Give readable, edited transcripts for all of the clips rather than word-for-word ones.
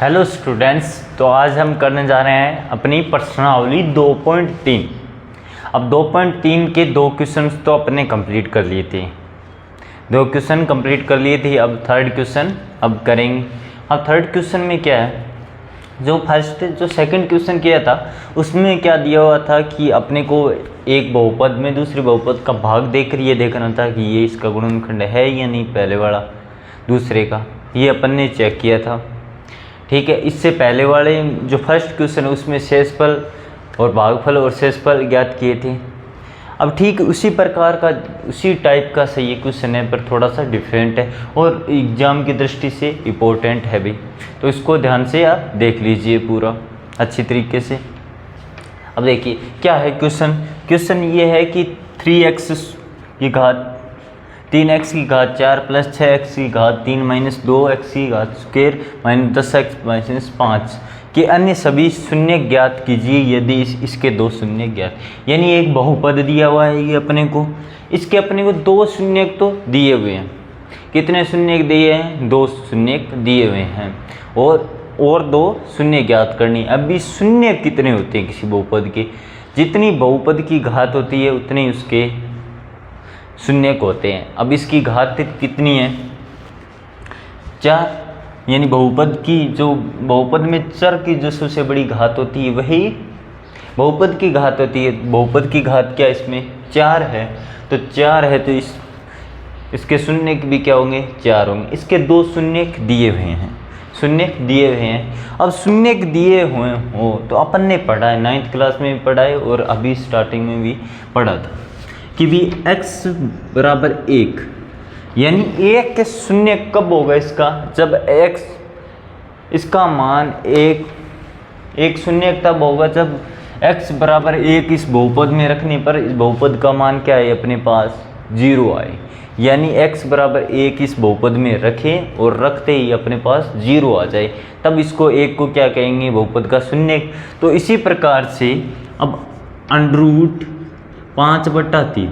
Hello students, तो आज हम करने जा रहे हैं अपनी प्रश्नावली 2.3। अब 2.3 के दो क्वेश्चंस तो अपने कंप्लीट कर लिए थे, दो क्वेश्चन कंप्लीट कर लिए थे। अब थर्ड क्वेश्चन अब करेंगे। अब थर्ड क्वेश्चन में क्या है, जो सेकंड क्वेश्चन किया था उसमें क्या दिया हुआ था कि अपने को एक बहुपद में दूसरे बहुपद का भाग देकर ये देखना था कि ये इसका गुणनखंड है या नहीं, पहले वाला दूसरे का, ये अपन ने चेक किया था। ठीक है, इससे पहले वाले जो फर्स्ट क्वेश्चन है उसमें शेषफल और भागफल और शेषफल ज्ञात किए थे। अब ठीक उसी प्रकार का उसी टाइप का सही ये क्वेश्चन है, पर थोड़ा सा डिफरेंट है और एग्ज़ाम की दृष्टि से इम्पोर्टेंट है भी, तो इसको ध्यान से आप देख लीजिए पूरा अच्छी तरीके से। अब देखिए क्या है क्वेश्चन ये है कि 3x की घात 3x की घात 4 प्लस 6x की घात 3 माइनस 2x की घात स्क्वायर माइनस 10x माइनस 5 के अन्य सभी शून्य ज्ञात कीजिए यदि इसके दो शून्य ज्ञात। यानी एक बहुपद दिया हुआ है ये अपने को, इसके अपने को दो शून्य तो दिए हुए हैं। कितने शून्य दिए हैं? दो शून्य दिए हुए हैं और दो शून्य ज्ञात करनी। अभी शून्य कितने होते हैं किसी बहुपद के? जितनी बहुपद की घात होती है उतने उसके शून्य होते हैं। अब इसकी घात कितनी है? 4। यानी बहुपद में चर की जो सबसे बड़ी घात होती है वही बहुपद की घात होती है। बहुपद की घात क्या इसमें 4 है, तो 4 है तो इसके शून्य भी क्या होंगे? 4 होंगे। इसके दो शून्य दिए हुए हैं। अब शून्य दिए हुए हो तो अपन ने पढ़ा है, 9th क्लास में भी पढ़ा है और अभी स्टार्टिंग में भी पढ़ा था कि भी x बराबर 1, यानी 1 के शून्य कब होगा इसका? जब x इसका मान एक शून्य तब होगा जब x बराबर 1 इस बहुपद में रखने पर इस बहुपद का मान क्या है अपने पास? 0 आए। यानी x बराबर 1 इस बहुपद में रखें और रखते ही अपने पास 0 आ जाए, तब इसको 1 को क्या कहेंगे? बहुपद का शून्य। तो इसी प्रकार से अब अंडरूट 5/3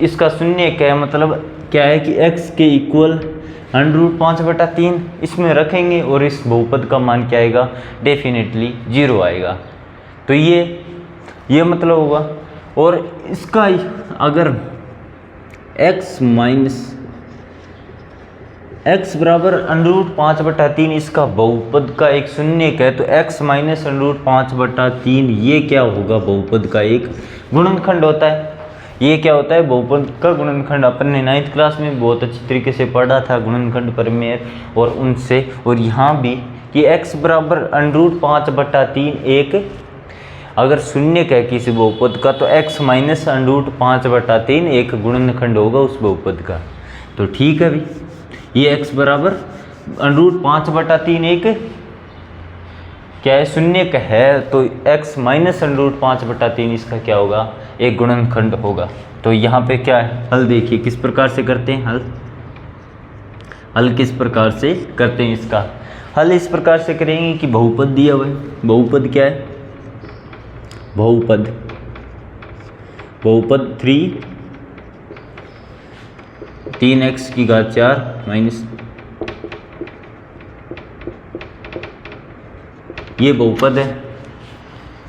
इसका शून्य क्या है? मतलब क्या है कि x के इक्वल √5/3 इसमें रखेंगे और इस बहुपद का मान क्या आएगा? डेफिनेटली 0 आएगा। तो ये मतलब होगा। और इसका अगर x बराबर √5/3 इसका बहुपद का एक शून्य है, तो x माइनस √5/3 ये क्या होगा? बहुपद का एक गुणनखंड होता है। ये क्या होता है? बहुपद का गुणनखंड। अपन ने 9th क्लास में बहुत अच्छी तरीके से पढ़ा था गुणनखंड प्रमेय और यहाँ भी कि x बराबर √5/3 एक अगर शून्य है किसी बहुपद का तो x माइनस √5/3 एक गुणनखंड होगा उस बहुपद का। तो ठीक है भाई, ये x बराबर √5/3 एक क्या है? शून्य का है, तो x माइनस √5/3 इसका क्या होगा? एक गुणनखंड होगा। तो यहाँ पे क्या है? हल देखिए किस प्रकार से करते हैं हल किस प्रकार से करते हैं इसका हल इस प्रकार से करेंगे कि बहुपद दिया हुआ है। बहुपद क्या है? बहुपद 3x की घात 4 माइनस ये बहुपद है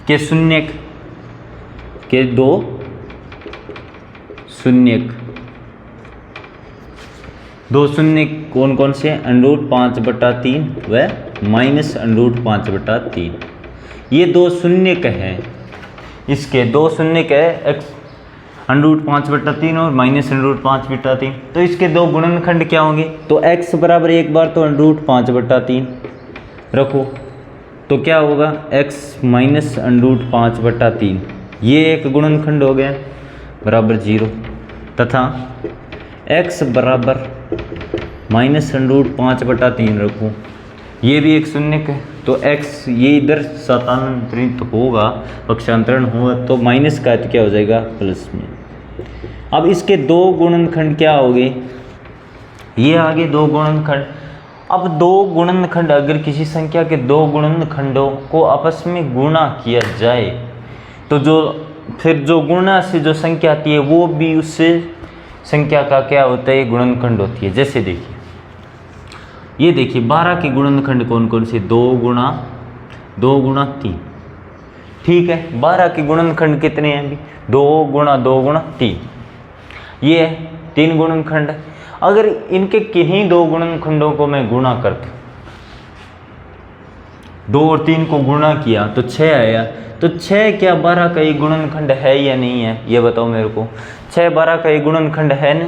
के शून्य के दो शून्य कौन कौन से? √5/3 व माइनस √5/3 ये दो शून्य हैं। इसके दो शून्य है x √5/3 और माइनस √5/3, तो इसके दो गुणनखंड क्या होंगे? तो x बराबर एक बार तो √5/3 रखो तो क्या होगा? x माइनस √5/3 ये एक गुणनखंड हो गया बराबर 0, तथा x बराबर माइनस √5/3 रखो, ये भी एक शून्य है। तो x ये इधर शतांतरित होगा, पक्षांतरण होगा, तो माइनस का तो क्या हो जाएगा? प्लस में। अब इसके दो गुणनखंड क्या हो गए? ये आगे दो गुणनखंड। अब दो गुणनखंड अगर किसी संख्या के दो गुणनखंडों को आपस में गुणा किया जाए तो फिर जो गुणा से जो संख्या आती है वो भी उससे संख्या का क्या होता है? गुणनखंड होती है। जैसे देखिए ये देखिए 12 के गुणनखंड कौन कौन से, 2 गुणा 3। ठीक है, 12 के गुणनखंड कितने हैं अभी, 2 गुणा 3, ये है 3 गुणनखंड। अगर इनके किन्हीं 2 गुणनखंडों को मैं गुणा कर दूं, 2 और 3 को गुणा किया तो 6 आया, तो 6 क्या 12 का एक गुणनखंड है या नहीं है, ये बताओ मेरे को। 6 12 का एक गुणनखंड है ना,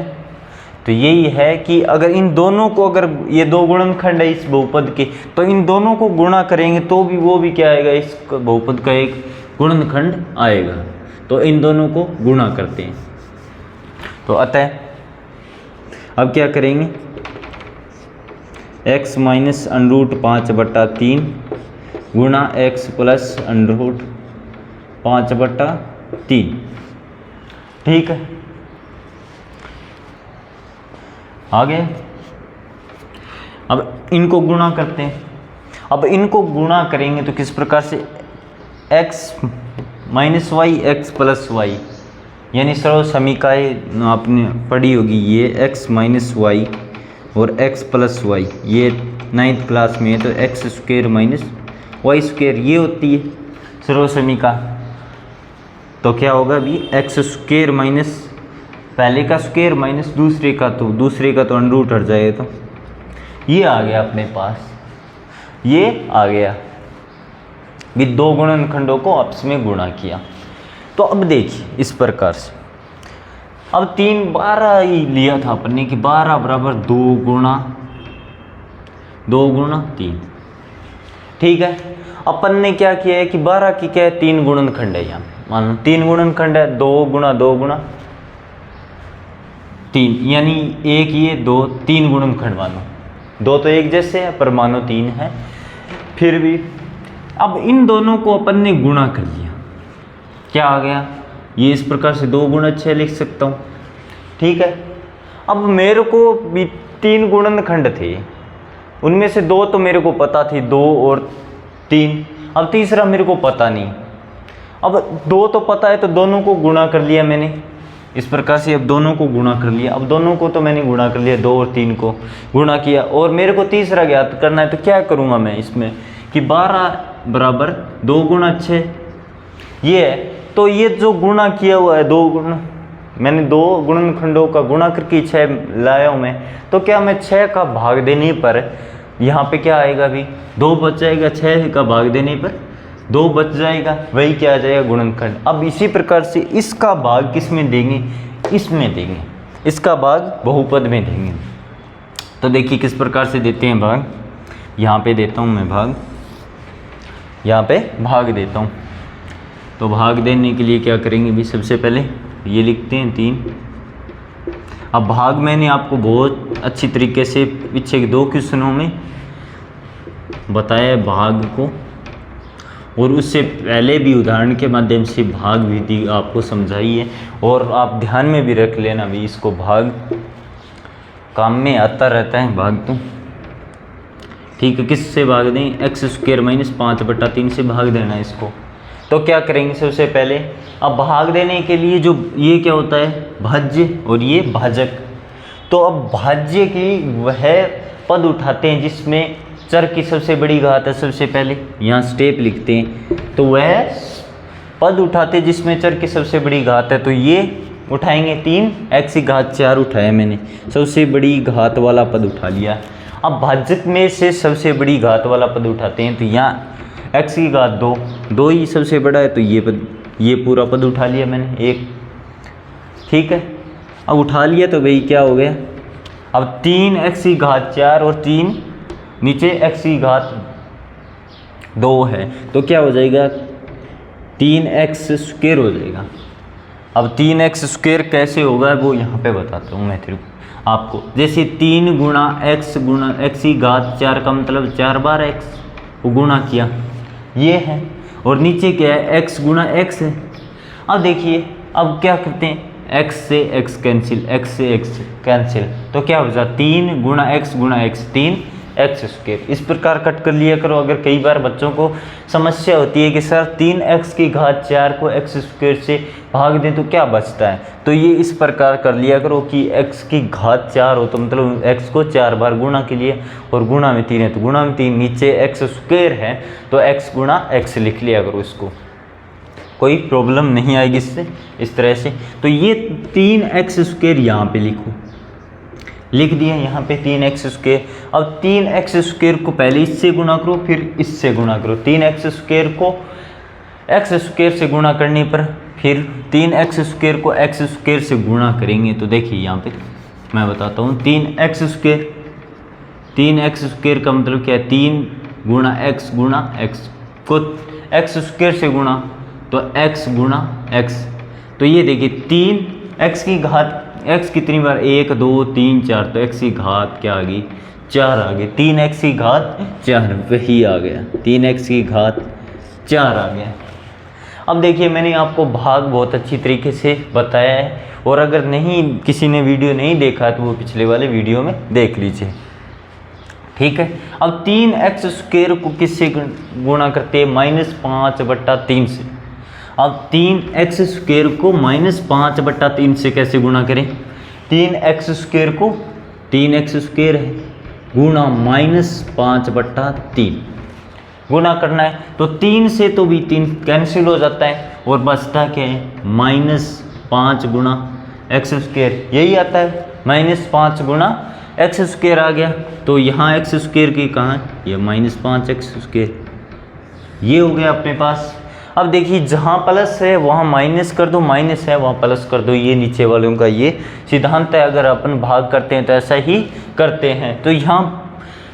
तो यही है कि अगर इन दोनों को, अगर ये 2 गुणनखंड है इस बहुपद के, तो इन दोनों को गुणा करेंगे तो भी वो भी क्या आएगा, इस बहुपद का एक गुणनखंड आएगा। तो इन दोनों को गुणा करते हैं। तो अतः अब क्या करेंगे, x माइनस अंडरूट 5/3 गुणा x प्लस अंडरूट 5/3। ठीक है, आगे अब इनको गुणा करते हैं। अब इनको गुणा करेंगे तो किस प्रकार से, x minus y x plus y, यानी सर्व समीकरण आपने पढ़ी होगी, ये x माइनस वाई और x प्लस वाई, ये 9th क्लास में है, तो x square minus y square ये होती है सर्व समीकरण। तो क्या होगा अभी, एक्स स्क्वेयर माइनस पहले का स्क्वेयर माइनस दूसरे का तो अंडरूट हट जाएगा, तो ये आ गया अपने पास, ये आ गया भी 2 गुणनखंडों को आपस में गुणा किया। तो अब देखिए इस प्रकार से, अब 3 12 ही लिया था अपन ने कि 12 बराबर 2 गुणा 3। ठीक है, अपन ने क्या किया है कि 12 की क्या है, 3 गुणनखंड है, यहाँ मान लो 3 गुणनखंड है, 2 गुणा 3, यानी एक ये 2 3 गुणनखंड मानो, 2 तो एक जैसे है पर मानो 3 है फिर भी। अब इन दोनों को अपन ने गुणा कर लिया, क्या आ गया, ये इस प्रकार से 2 गुणा 6 लिख सकता हूँ। ठीक है, अब मेरे को भी 3 गुणनखंड थे, उनमें से 2 तो मेरे को पता थी, 2 और 3, अब तीसरा मेरे को पता नहीं। अब 2 तो पता है तो दोनों को गुणा कर लिया मैंने इस प्रकार से, अब दोनों को गुणा कर लिया, अब दोनों को तो मैंने गुणा कर लिया, 2 और 3 को गुणा किया, और मेरे को तीसरा ज्ञात करना है, तो क्या करूँगा मैं इसमें कि 12 बराबर 2 गुणा 6 ये है। तो ये जो गुणा किया हुआ है, 2 गुणा मैंने 2 गुणनखंडों का गुणा करके 6 लाया हूँ मैं, तो क्या मैं 6 का भाग देने पर यहाँ पे क्या आएगा, अभी 2 बच जाएगा, 6 का भाग देने पर 2 बच जाएगा, वही क्या आ जाएगा गुणनखंड। अब इसी प्रकार से इसका भाग किस में देंगे, इसमें देंगे, इसका भाग बहुपद में देंगे। तो देखिए किस प्रकार से देते हैं भाग, यहाँ पे देता हूँ मैं भाग, यहाँ पे भाग देता हूँ। तो भाग देने के लिए क्या करेंगे भी, सबसे पहले ये लिखते हैं 3। अब भाग मैंने आपको बहुत अच्छी तरीके से पीछे के 2 क्वेश्चनों में बताया भाग को, और उससे पहले भी उदाहरण के माध्यम से भाग विधि आपको समझाई है, और आप ध्यान में भी रख लेना भी, इसको भाग काम में आता रहता है भाग तो। ठीक है, किससे भाग दें, एक्स स्क्वायर माइनस 5/3 से भाग देना है इसको। तो क्या करेंगे सबसे पहले, अब भाग देने के लिए जो ये क्या होता है, भाज्य और ये भाजक। तो अब भाज्य की वह पद उठाते हैं जिसमें चर की सबसे बड़ी घात है, सबसे पहले यहाँ स्टेप लिखते हैं, तो वह पद उठाते हैं जिसमें चर की सबसे बड़ी घात है, तो ये उठाएंगे 3x⁴ उठाया मैंने, सबसे बड़ी घात वाला पद उठा लिया। अब भाजक में से सबसे बड़ी घात वाला पद उठाते हैं, तो यहाँ x⁴ ही सबसे बड़ा है, तो ये पद, ये पूरा पद उठा लिया मैंने 1। ठीक है, अब उठा लिया तो भाई क्या हो गया, अब 3x⁴ और 3 नीचे x⁴ है, तो क्या हो जाएगा 3x² हो जाएगा। अब 3x² कैसे होगा वो यहाँ पे बताता हूँ मैं तेरे को आपको। जैसे 3 गुणा x⁴ का मतलब 4 बार x को गुणा किया, ये है, और नीचे क्या है x गुणा x है। अब देखिए अब क्या करते हैं, x से x कैंसिल, x से x कैंसिल, तो क्या हो जाए 3 गुणा x 3 एक्स स्क्वायर। इस प्रकार कट कर लिया करो। अगर कई बार बच्चों को समस्या होती है कि सर 3x की घात 4 को एक्स स्क्वायर से भाग दें तो क्या बचता है, तो ये इस प्रकार कर लिया करो कि x की घात 4 हो तो मतलब x को 4 बार गुणा के लिए, और गुणा में 3 है तो गुणा में 3, नीचे एक्स स्क्वायर है तो x गुणा x लिख लिया करो। इसको कोई प्रॉब्लम नहीं आएगी इससे, इस तरह से। तो ये 3x स्क्वायर यहाँ पे लिख दिया यहाँ पे 3x स्क्वायर। अब 3x स्क्वायर को पहले इससे गुणा करो फिर इससे गुणा करो। 3x स्क्वायर को x स्क्वायर से गुणा करने पर फिर 3x स्क्वायर को x स्क्वायर से गुणा करेंगे तो देखिए यहाँ पे मैं बताता हूँ 3x स्क्वायर का मतलब क्या है, 3 गुणा x को x स्क्वायर से गुणा तो x गुणा x। तो ये देखिए 3x की घात x कितनी बार 1 2 3 4 तो x की घात क्या आ गई 4 आ गई। 3x की घात 4 वही आ गया, 3x की घात 4 आ गया। अब देखिए मैंने आपको भाग बहुत अच्छी तरीके से बताया है, और अगर नहीं किसी ने वीडियो नहीं देखा तो वो पिछले वाले वीडियो में देख लीजिए, ठीक है। अब 3x स्क्वायर को किससे गुणा करते हैं, -5/3 से। अब 3x स्क्वायर को -5/3 से कैसे गुणा करें, 3x स्क्वायर को 3x स्क्वायर है गुणा -5/3 गुणा करना है तो 3 से तो भी 3 कैंसिल हो जाता है और बचता क्या है -5 गुणा x स्क्वायर, यही आता है -5 गुणा x स्क्वायर आ गया। तो यहाँ x स्क्वायर की कहाँ है, ये -5x स्क्वायर, ये हो गया अपने पास। अब देखिए जहाँ प्लस है वहाँ माइनस कर दो, माइनस है वहाँ प्लस कर दो, ये नीचे वालों का ये सिद्धांत है। अगर अपन भाग करते हैं तो ऐसा ही करते हैं। तो यहाँ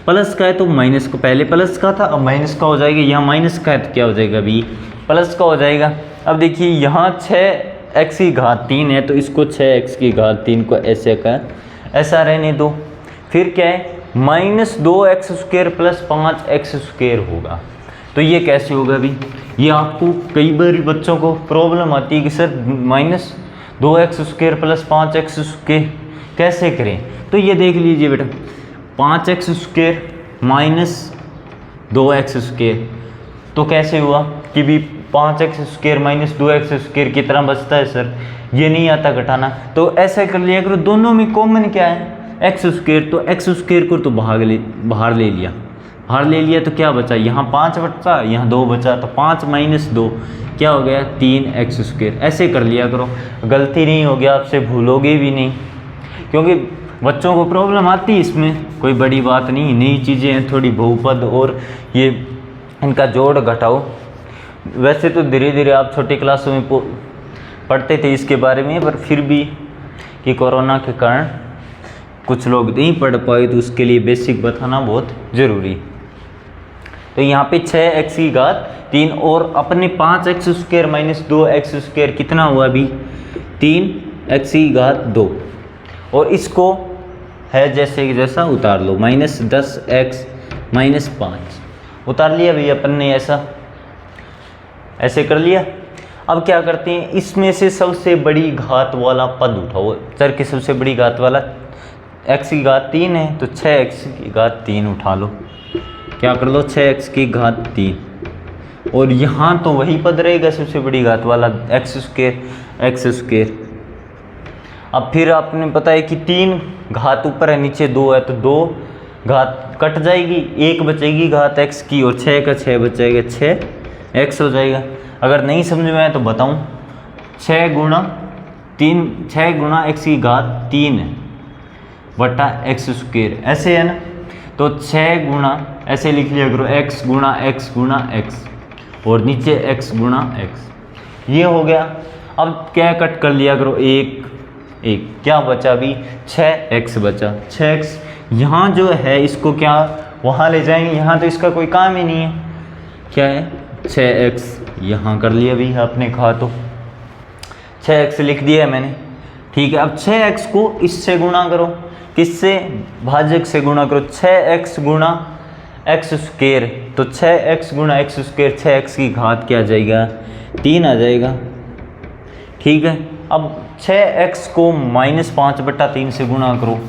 प्लस का है तो माइनस को, पहले प्लस का था अब माइनस का हो जाएगा, यहाँ माइनस का है तो क्या हो जाएगा अभी प्लस का हो जाएगा। अब देखिए यहाँ 6x की घात 3 है तो इसको 6x की घात 3 को ऐसे का ऐसा रहने दो। फिर क्या है -2x square plus 5x square होगा। तो ये कैसे होगा अभी, ये आपको कई बार बच्चों को प्रॉब्लम आती है कि sir -2x square plus 5x square कैसे करें। तो ये देख लीजिए बेटा 5x स्क्वायर -2x स्क्वायर तो कैसे हुआ कि भी 5x स्क्वायर -2x स्क्वायर कितना बचता है सर, ये नहीं आता घटाना। तो ऐसा कर लिया करो, दोनों में कॉमन क्या है x स्क्वायर, तो x स्क्वायर को तो बाहर ले लिया तो क्या बचा, यहाँ 5 बचा यहाँ 2 बचा तो 5 - 2 क्या हो गया 3x स्क्वायर। ऐसे कर लिया करो, गलती नहीं होगी आपसे, भूलोगे भी नहीं, क्योंकि बच्चों को प्रॉब्लम आती है इसमें, कोई बड़ी बात नहीं, नई चीज़ें हैं थोड़ी बहुपद और ये इनका जोड़ घटाओ। वैसे तो धीरे धीरे आप छोटी क्लासों में पढ़ते थे इसके बारे में, पर फिर भी कि कोरोना के कारण कुछ लोग नहीं पढ़ पाए तो उसके लिए बेसिक बताना बहुत ज़रूरी। तो यहाँ पे 6x की घात 3 और अपने 5x स्क्वायर -2x स्क्वायर कितना हुआ अभी 3x की घात 2, और इसको है जैसे जैसा उतार लो -10x -5 उतार लिया भैया अपन ने, ऐसे कर लिया। अब क्या करते हैं, इसमें से सबसे बड़ी घात वाला पद उठाओ, चर की सबसे बड़ी घात वाला x की घात 3 है तो 6x की घात 3 उठा लो, क्या कर लो 6x की घात 3, और यहाँ तो वही पद रहेगा सबसे बड़ी घात वाला x स्क्वायर। अब फिर आपने पता है कि 3 घात ऊपर है नीचे 2 है तो 2 घात कट जाएगी, 1 बचेगी घात x की और 6 का 6 बचेगा 6x हो जाएगा। अगर नहीं समझ में आए तो बताऊँ, 6 गुणा x की घात 3 है बटा x स्क्वायर, ऐसे है ना। तो 6 गुणा ऐसे लिख लिया करो x गुणा x और नीचे x गुणा x, ये हो गया। अब क्या कट कर लिया करो, एक क्या बचा अभी 6x बचा, 6x यहाँ जो है इसको क्या वहाँ ले जाएंगे, यहाँ तो इसका कोई काम ही नहीं है, क्या है 6x यहाँ कर लिया भी आपने कहा तो 6x लिख दिया है मैंने, ठीक है। अब 6x को इससे गुणा करो, किससे भाजक से गुणा करो, 6x गुणा x स्क्वायर, तो 6x गुणा x स्क्वायर 6x की घात क्या आ जाएगा 3 आ जाएगा, ठीक है। अब 6x को -5/3 से गुणा करो,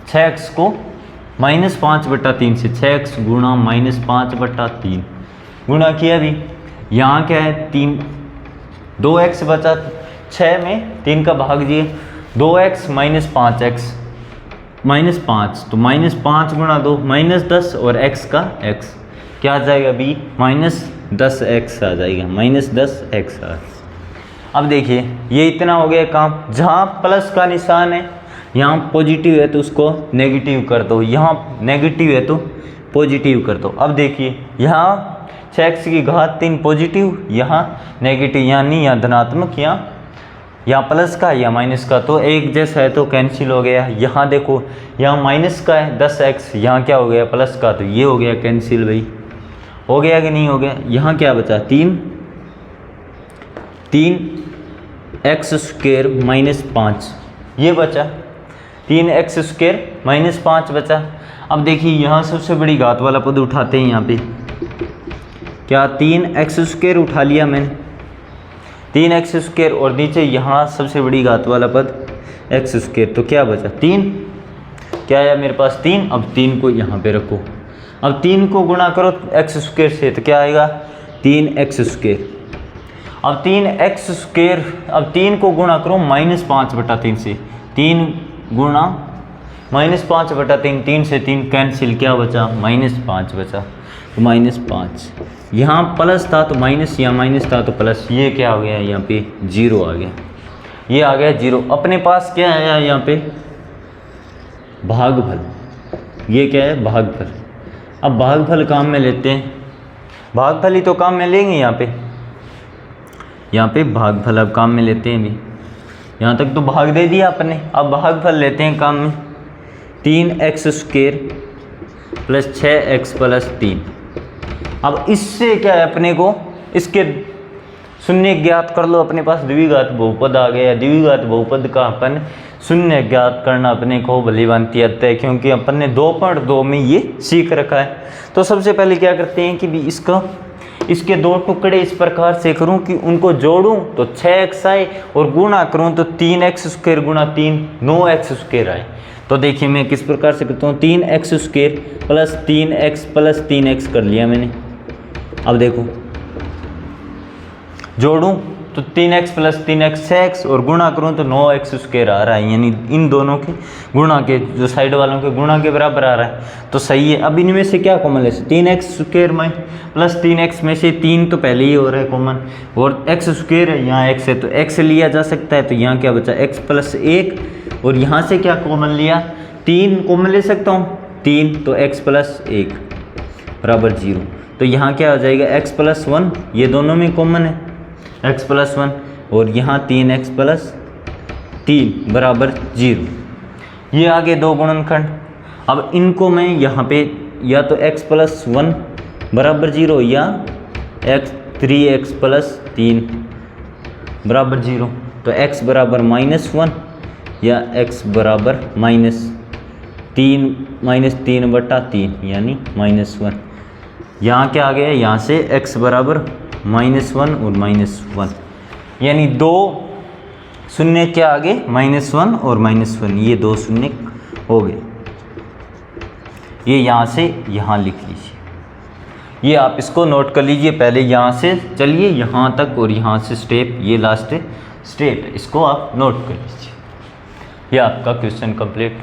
6x को -5/3 से 6x गुणा -5/3 गुणा किया भी, यहाँ क्या है 3, 2x बचा, 6 में 3 का भाग दिए, 2x - 5x -5, तो -5 गुणा 2 -10 और x का x क्या आ जाएगा बी -10x आ जाएगा, -10x आ। अब देखिए ये इतना हो गया काम, जहाँ प्लस का निशान है यहाँ पॉजिटिव है तो उसको नेगेटिव कर दो, यहाँ नेगेटिव है तो पॉजिटिव कर दो। अब देखिए यहाँ 6x की घात 3 पॉजिटिव, यहाँ नेगेटिव, यानी यहाँ धनात्मक, यहाँ प्लस का या माइनस का, तो एक जैसा है तो कैंसिल हो गया। यहाँ देखो यहाँ माइनस का है 10x, यहाँ क्या हो गया प्लस का, तो ये हो गया कैंसिल भाई, हो गया कि नहीं हो गया। यहाँ क्या बचा 3x² - 5 ये बचा, 3x² - 5 बचा। अब देखिए यहाँ सबसे बड़ी घात वाला पद उठाते हैं, यहाँ पे क्या 3x² उठा लिया मैंने, 3x² और नीचे यहाँ सबसे बड़ी घात वाला पद x², तो क्या बचा 3, क्या आया मेरे पास 3। अब 3 को यहाँ पे रखो, अब 3 को गुणा करो x² से तो क्या आएगा 3x²। अब 3x², अब 3 को गुणा करो -5/3 से, 3 गुणा -5/3, 3 से 3 कैंसिल, क्या बचा -5 बचा, तो -5। यहाँ प्लस था तो माइनस, यहाँ माइनस था तो प्लस, ये क्या हो गया यहाँ पे 0 आ गया, ये आ गया 0। अपने पास क्या आया यहाँ पे भागफल, ये क्या है भागफल। अब भागफल काम में लेते हैं, भागफल ही तो काम में लेंगे यहाँ पे भागफल अब काम में लेते हैं भी, यहाँ तक तो भाग दे दिया अपने, अब भागफल लेते हैं काम में। 3x² + 6x + 3। अब इससे क्या है अपने को, इसके शून्य ज्ञात कर लो, अपने पास द्विघात बहुपद आ गया। द्विघात बहुपद का अपन शून्य ज्ञात करना अपने को भली भांति आता है, क्योंकि अपन ने 2.2 में ये सीख रखा है। तो सबसे पहले क्या करते हैं कि भी इसके 2 टुकड़े इस प्रकार से करूं कि उनको जोड़ूं तो 6x आए, और गुणा करूं तो 3x² × 3 9x² आए। तो देखिए मैं किस प्रकार से करता हूँ, 3x² + 3x + 3x कर लिया मैंने। अब देखो जोड़ूं तो 3x + 3x 6x, और गुणा करूं तो 9x² आ रहा है, यानी इन दोनों के गुणा के, जो साइड वालों के गुणा के बराबर आ रहा है, तो सही है। अब इनमें से क्या कॉमन ले, 3x² में + 3x में से 3 तो पहले ही हो रहा है कॉमन, और x² है, यहाँ x है तो x लिया जा सकता है, तो यहाँ क्या बचा x + 1, और यहाँ से क्या कॉमन लिया 3 कॉमन ले सकता हूँ, 3 तो x + 1 = 0। तो यहाँ क्या हो जाएगा x + 1, ये दोनों में कॉमन है x + 1, और यहाँ 3x + 3 = 0। ये आगे 2 गुणनखंड। अब इनको मैं यहाँ पे या तो x + 1 = 0 या 3x + 3 = 0, तो x = -1 या x = -3/3 यानी -1। यहाँ क्या आ गया, यहाँ से x = -1 और -1, यानी 2 शून्य क्या आगे -1 और -1, ये 2 शून्य हो गए। ये यहाँ से यहाँ लिख लीजिए, ये आप इसको नोट कर लीजिए। पहले यहाँ से चलिए यहाँ तक, और यहाँ से स्टेप, ये लास्ट स्टेप है, इसको आप नोट कर लीजिए। ये आपका क्वेश्चन कंप्लीट।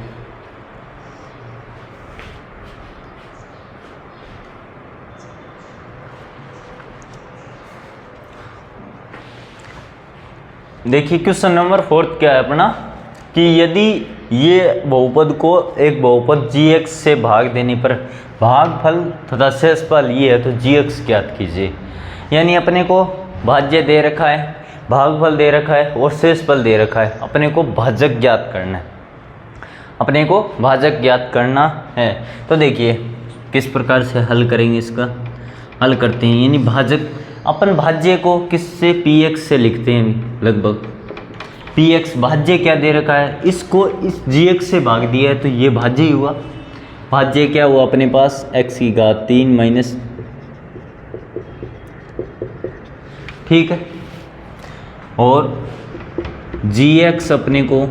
देखिए क्वेश्चन नंबर 4 क्या है अपना, कि यदि ये बहुपद को एक बहुपद gx से भाग देने पर भागफल तथा शेषफल ये है तो gx ज्ञात कीजिए। यानी अपने को भाज्य दे रखा है, भागफल दे रखा है और शेषफल दे रखा है, अपने को भाजक ज्ञात करना है, अपने को भाजक ज्ञात करना है। तो देखिए किस प्रकार से हल करेंगे, इसका हल करते हैं। यानी भाजक, अपन भाज्य को किससे px से लिखते हैं, लगभग px भाज्य क्या दे रखा है, इसको इस gx से भाग दिया है तो ये भाज्य ही हुआ। भाज्य क्या हुआ अपने पास x3 माइनस, ठीक है, और gx अपने को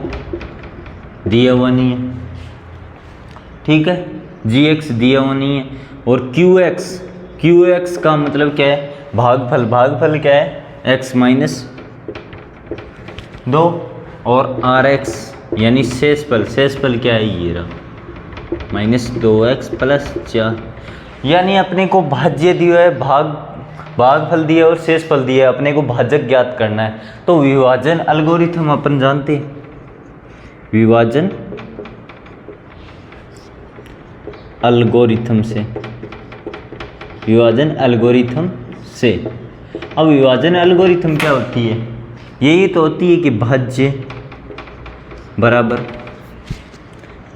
दिया हुआ नहीं है, ठीक है, जी एक्स दिया हुआ नहीं है। और क्यू एक्स का मतलब क्या है, भागफल क्या है, एक्स माइनस 2, और आर एक्स यानी शेषफल क्या है, ये रहा माइनस 2x प्लस 4। यानी अपने को भाज्य दिया है, भागफल दिया है और शेषफल दिया है, अपने को भाजक ज्ञात करना है। तो विभाजन एल्गोरिथम अपन जानते हैं, विभाजन एल्गोरिथम से। अब विभाजन एल्गोरिथम क्या होती है, यही तो होती है कि भाज्य बराबर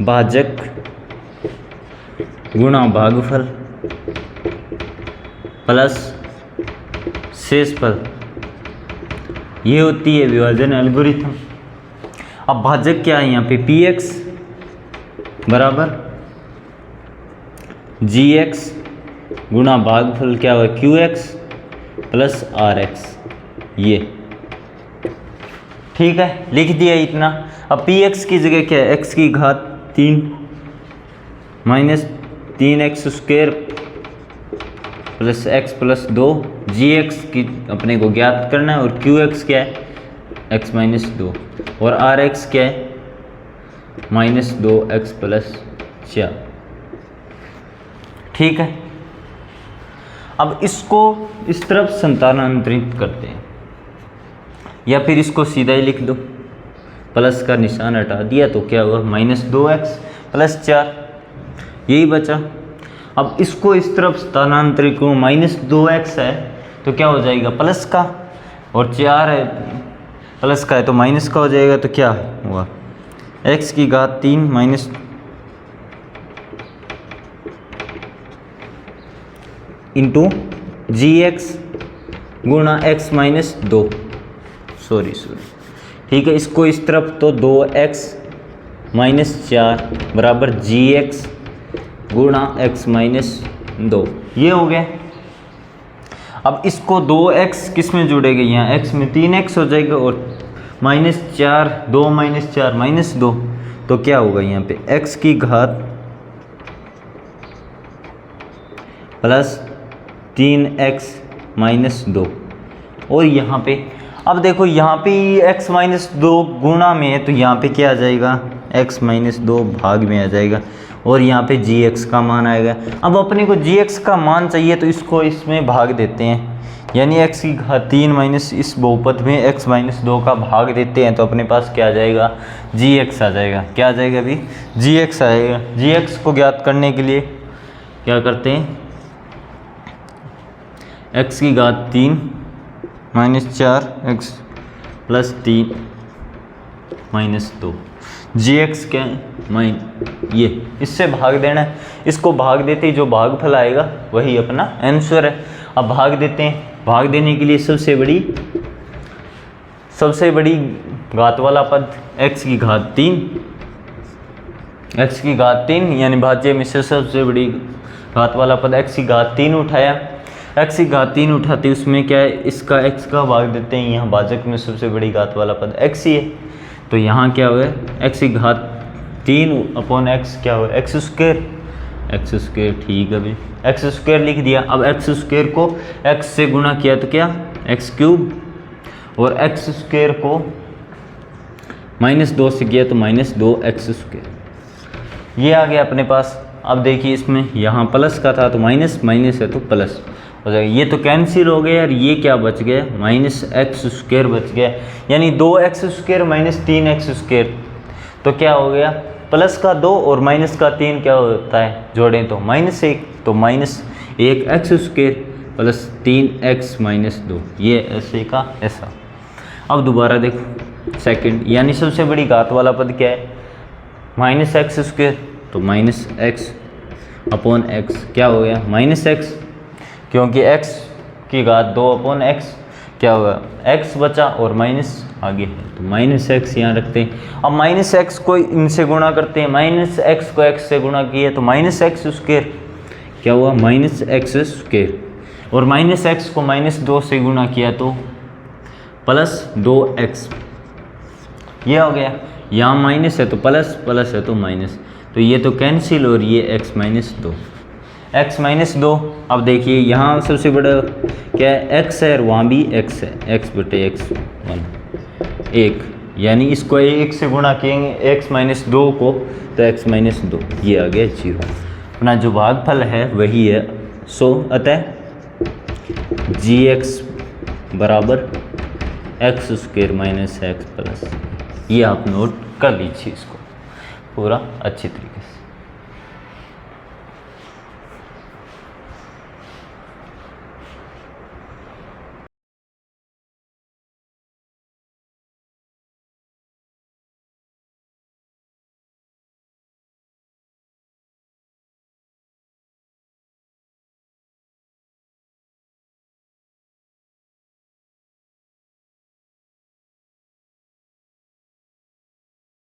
भाजक गुणा भागफल प्लस शेषफल, ये होती है विभाजन एल्गोरिथम। अब भाजक क्या है यहाँ पे, पी एक्स बराबर जी एक्स गुणा भागफल क्या हुआ, q x plus r x, ये ठीक है, लिख दिया इतना। अब पी एक्स की जगह क्या है, एक्स की घात 3 minus 3x square plus x plus 2, जी एक्स की अपने को ज्ञात करना है, और क्यू एक्स क्या है, एक्स माइनस 2, और आर एक्स क्या है, माइनस 2x प्लस 4, ठीक है। अब इसको इस तरफ स्थानांतरित करते हैं, या फिर इसको सीधा ही लिख दो, प्लस का निशान हटा दिया तो क्या हुआ, माइनस 2x प्लस 4, यही बचा। अब इसको इस तरफ स्थानांतरित करूँ, माइनस 2x है तो क्या हो जाएगा, प्लस का, और 4 है प्लस का है तो माइनस का हो जाएगा, तो क्या हुआ, x की घात 3 माइनस इंटू जी एक्स गुणा एक्स माइनस 2, सॉरी ठीक है। इसको इस तरफ तो 2x माइनस 4 बराबर जी एक्स गुणा एक्स माइनस 2, ये हो गया। अब इसको 2x किस में जुड़ेगा, यहाँ x में 3x हो जाएगा, और माइनस 4 2 माइनस 4 माइनस 2, तो क्या होगा यहाँ पे x की घात प्लस 3x माइनस 2, और यहाँ पे अब देखो, यहाँ पे x माइनस 2 गुणा में है तो यहाँ पे क्या आ जाएगा, x माइनस 2 भाग में आ जाएगा, और यहाँ पे gx का मान आएगा। अब अपने को gx का मान चाहिए तो इसको इसमें भाग देते हैं, यानी x की घात 3 माइनस इस बहुपद में x माइनस 2 का भाग देते हैं, तो अपने पास क्या आ जाएगा, gx आ जाएगा। क्या आ जाएगा अभी, gx आएगा। gx को ज्ञात करने के लिए क्या करते हैं, x की घात 3 minus 4x plus 3 minus 2, gx क्या है, ये इससे भाग देना है, इसको भाग देते ही जो भागफल आएगा वही अपना आंसर है। अब भाग देते हैं, भाग देने के लिए सबसे बड़ी घात वाला पद x की घात 3 यानी भाज्य में से सबसे बड़ी घात वाला पद x की घात 3 उठाया, x की घात 3 उठाते उसमें क्या है, इसका x का भाग देते हैं, यहाँ भाजक में सबसे बड़ी घात वाला पद x ही है, तो यहाँ क्या हुआ, x की घात 3 अपॉन x क्या हुआ, एक्स स्क्वायर, ठीक है भाई, एक्स स्क्वायर लिख दिया। अब एक्स स्क्वायर को x से गुणा किया तो क्या, एक्स क्यूब, और एक्स स्क्वायर को माइनस 2 से किया तो माइनस 2x स्क्वायर, ये आ गया अपने पास। अब देखिए इसमें यहाँ प्लस का था तो माइनस है तो प्लस हो जाएगा, ये तो कैंसिल हो गया, और ये क्या बच गया, माइनस एक्स स्क्वायर बच गया, यानी 2x square minus 3x square, तो क्या हो गया, प्लस का 2 और माइनस का 3 क्या होता है, जोड़ें तो माइनस 1, तो minus 1x square plus 3x minus 2, ये ऐसे का ऐसा। अब दोबारा देखो सेकंड, यानी सबसे बड़ी घात वाला पद क्या है, माइनस एक्स स्क्वायर, तो माइनस एक्स अपॉन एक्स क्या हो गया, माइनस एक्स, क्योंकि x की घात 2 अपॉन x क्या होगा, x बचा और माइनस आगे है, तो माइनस एक्स यहाँ रखते हैं। अब माइनस एक्स को इनसे गुणा करते हैं, माइनस एक्स को x से गुणा किया तो माइनस एक्स स्क्वायर क्या हुआ, माइनस एक्स स्क्वायर, और माइनस एक्स को माइनस 2 से गुणा किया तो प्लस 2x, ये हो गया। यहाँ माइनस है तो प्लस है तो माइनस, तो ये तो कैंसिल और ये x माइनस 2, x माइनस 2। अब देखिए यहाँ सबसे बड़ा क्या है, x है और वहाँ भी x है, x बटे x 1 1, यानी इसको 1 से गुणा किएंगे x माइनस 2 को, तो x माइनस 2 ये आ गया 0। अपना जो भागफल है वही है 100, अतः gx बराबर x square minus x plus, ये आप नोट कर लीजिए इसको पूरा अच्छी तरीके से।